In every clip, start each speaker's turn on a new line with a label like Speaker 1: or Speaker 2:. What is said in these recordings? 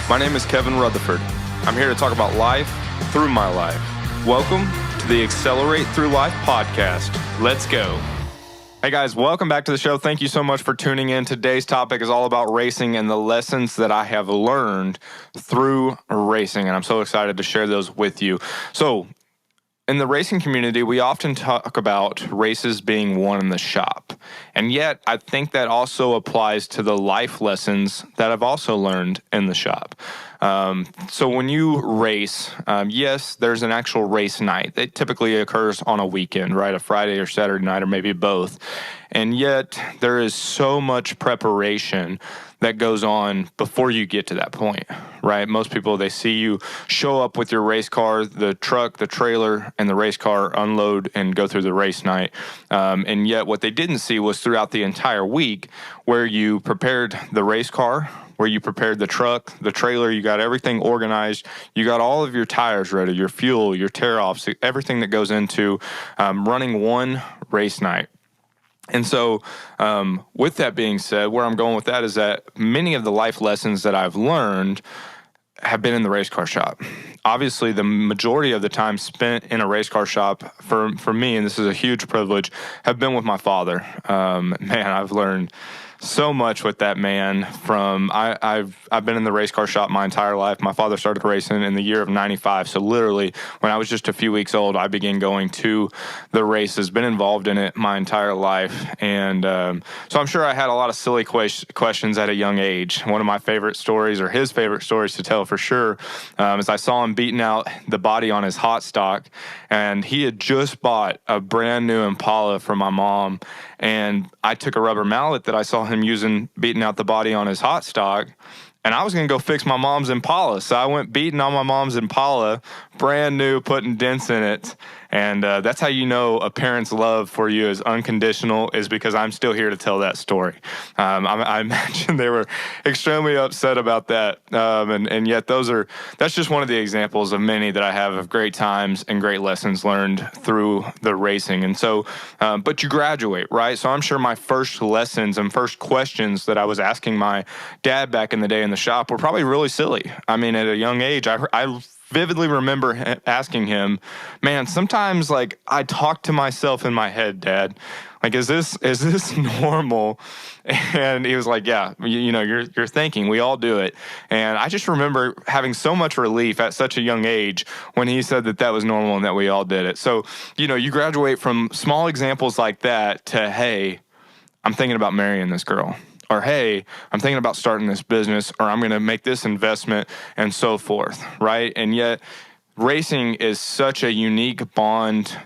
Speaker 1: My name is Kevin Rutherford. I'm here to talk about life through my life. Welcome to the Accelerate Through Life podcast. Let's go. Hey guys, welcome back to the show. Thank you so much for tuning in. Today's topic is all about racing and the lessons that I have learned through racing, and I'm so excited to share those with you. So, in the racing community, we often talk about races being won in the shop. And yet, I think that also applies to the life lessons that I've also learned in the shop. So when you race, yes, there's an actual race night. It typically occurs on a weekend, right? A Friday or Saturday night, or maybe both. And yet, there is so much preparation that goes on before you get to that point, right? Most people, they see you show up with your race car, the truck, the trailer, and the race car, unload and go through the race night. And yet what they didn't see was throughout the entire week where you prepared the race car, where you prepared the truck, the trailer, you got everything organized, you got all of your tires ready, your fuel, your tear-offs, everything that goes into running one race night. And so with that being said, where I'm going with that is that many of the life lessons that I've learned have been in the race car shop. Obviously, the majority of the time spent in a race car shop for me, and this is a huge privilege, have been with my father. Man, I've learned so much with that man. I've been in the race car shop my entire life. My father started racing in the year of 95. So literally when I was just a few weeks old, I began going to the races, been involved in it my entire life. And so I'm sure I had a lot of silly questions at a young age. One of my favorite stories, or his favorite stories to tell for sure, is I saw him beating out the body on his hot stock, and he had just bought a brand new Impala for my mom. And I took a rubber mallet that I saw him using, beating out the body on his hot stock, and I was going to go fix my mom's Impala. So I went beating on my mom's Impala, brand new, putting dents in it. And that's how you know a parent's love for you is unconditional, is because I'm still here to tell that story. I imagine they were extremely upset about that. And yet that's just one of the examples of many that I have of great times and great lessons learned through the racing. And so, but you graduate, right? So I'm sure my first lessons and first questions that I was asking my dad back in the day in the shop were probably really silly. I mean, at a young age, I vividly remember asking him, man, sometimes like I talk to myself in my head, Dad, like, is this normal? And he was like, yeah, you're thinking, we all do it. And I just remember having so much relief at such a young age when he said that was normal and that we all did it. So, you graduate from small examples like that to, hey, I'm thinking about marrying this girl. Or, hey, I'm thinking about starting this business, or I'm going to make this investment, and so forth, right? And yet, racing is such a unique bond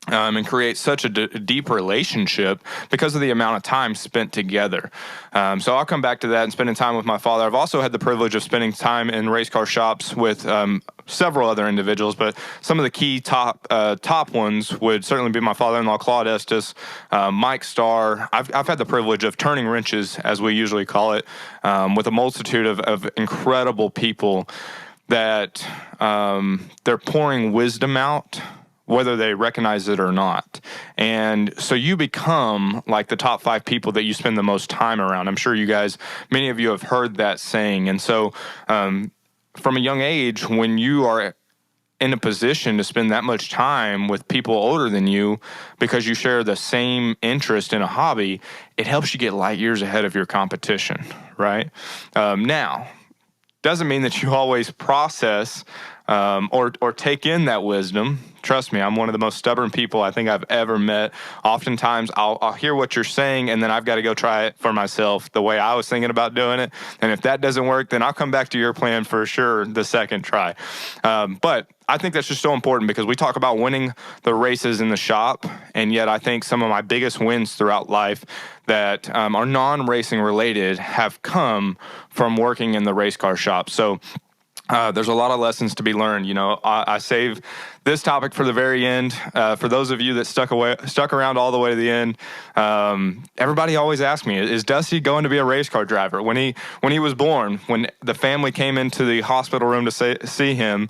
Speaker 1: and creates such a deep relationship because of the amount of time spent together. So I'll come back to that and spending time with my father. I've also had the privilege of spending time in race car shops with several other individuals, but some of the key top ones would certainly be my father-in-law, Claude Estes, Mike Starr. I've had the privilege of turning wrenches, as we usually call it, with a multitude of incredible people that they're pouring wisdom out, whether they recognize it or not. And so you become like the top 5 people that you spend the most time around. I'm sure many of you have heard that saying. And so from a young age, when you are in a position to spend that much time with people older than you because you share the same interest in a hobby, it helps you get light years ahead of your competition, right? Now, doesn't mean that you always process or take in that wisdom. Trust me, I'm one of the most stubborn people I think I've ever met. Oftentimes, I'll hear what you're saying, and then I've got to go try it for myself the way I was thinking about doing it. And if that doesn't work, then I'll come back to your plan for sure the second try. But I think that's just so important because we talk about winning the races in the shop, and yet I think some of my biggest wins throughout life that are non-racing related have come from working in the race car shop. So there's a lot of lessons to be learned. I save this topic for the very end. For those of you that stuck around all the way to the end, everybody always asks me, is Dusty going to be a race car driver? When he was born, when the family came into the hospital room to see him,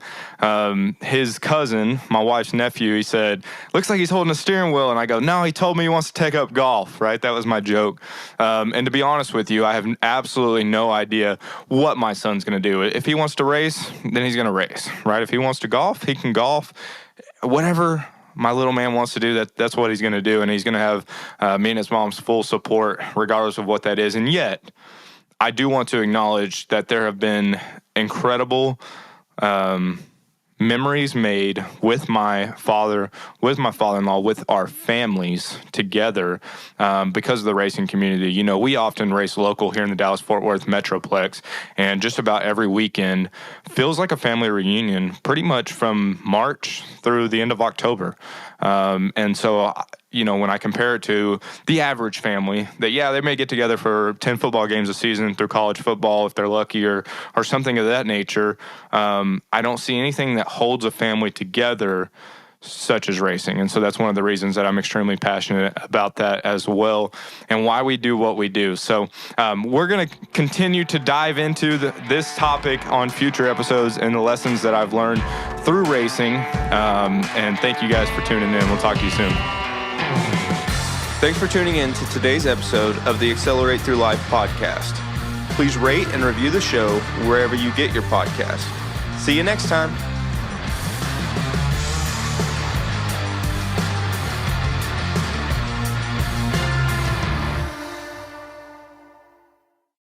Speaker 1: his cousin, my wife's nephew, he said, looks like he's holding a steering wheel. And I go, no, he told me he wants to take up golf, right? That was my joke. And to be honest with you, I have absolutely no idea what my son's going to do. If he wants to race, then he's going to race, right? If he wants to golf, he can golf. Whatever my little man wants to do, that's what he's going to do. And he's going to have me and his mom's full support, regardless of what that is. And yet, I do want to acknowledge that there have been incredible memories made with my father, with my father-in-law, with our families together because of the racing community. You know, we often race local here in the Dallas-Fort Worth Metroplex, and just about every weekend feels like a family reunion pretty much from March through the end of October. And so, you know, when I compare it to the average family, that, yeah, they may get together for 10 football games a season through college football if they're lucky or something of that nature, I don't see anything that holds a family together such as racing. And so that's one of the reasons that I'm extremely passionate about that as well and why we do what we do. So we're going to continue to dive into this topic on future episodes and the lessons that I've learned through racing. And thank you guys for tuning in. We'll talk to you soon.
Speaker 2: Thanks for tuning in to today's episode of the Accelerate Through Life podcast. Please rate and review the show wherever you get your podcast. See you next time.